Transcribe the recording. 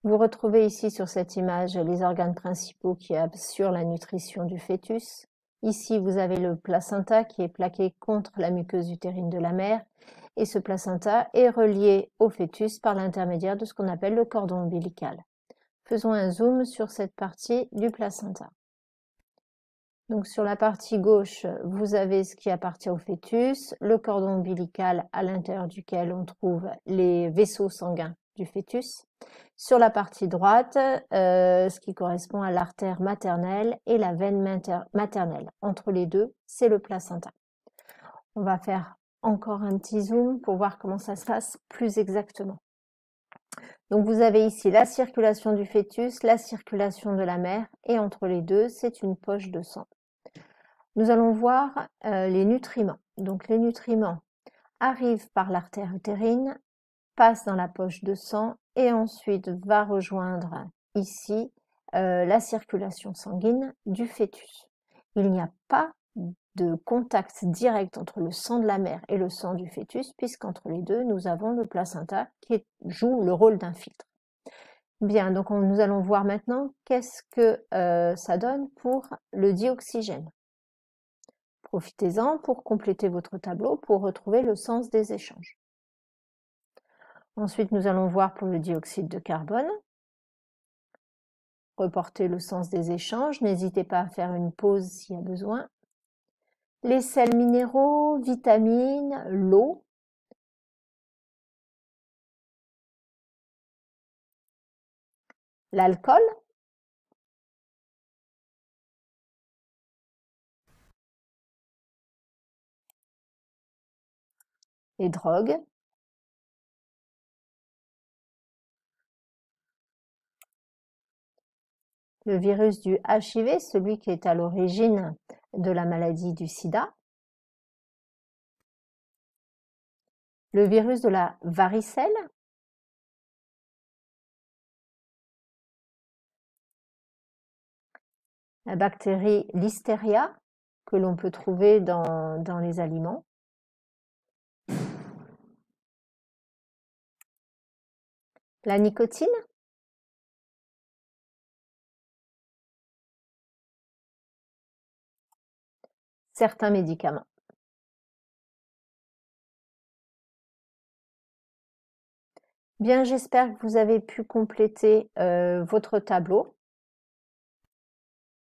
Vous retrouvez ici sur cette image les organes principaux qui assurent la nutrition du fœtus. Ici, vous avez le placenta qui est plaqué contre la muqueuse utérine de la mère et ce placenta est relié au fœtus par l'intermédiaire de ce qu'on appelle le cordon ombilical. Faisons un zoom sur cette partie du placenta. Donc sur la partie gauche, vous avez ce qui appartient au fœtus, le cordon ombilical à l'intérieur duquel on trouve les vaisseaux sanguins du fœtus. Sur la partie droite, ce qui correspond à l'artère maternelle et la veine maternelle. Entre les deux, c'est le placenta. On va faire encore un petit zoom pour voir comment ça se passe plus exactement. Donc vous avez ici la circulation du fœtus, la circulation de la mère, et entre les deux, c'est une poche de sang. Nous allons voir les nutriments. Donc les nutriments arrivent par l'artère utérine, passent dans la poche de sang et ensuite va rejoindre ici la circulation sanguine du fœtus. Il n'y a pas de contact direct entre le sang de la mère et le sang du fœtus, puisqu'entre les deux, nous avons le placenta qui joue le rôle d'un filtre. Bien, donc nous allons voir maintenant qu'est-ce que ça donne pour le dioxygène. Profitez-en pour compléter votre tableau pour retrouver le sens des échanges. Ensuite, nous allons voir pour le dioxyde de carbone. Reporter le sens des échanges, n'hésitez pas à faire une pause s'il y a besoin. Les sels minéraux, vitamines, l'eau. L'alcool. Les drogues. Le virus du HIV, celui qui est à l'origine de la maladie du sida. Le virus de la varicelle. La bactérie Listeria, que l'on peut trouver dans les aliments. La nicotine. Certains médicaments. Bien, j'espère que vous avez pu compléter votre tableau.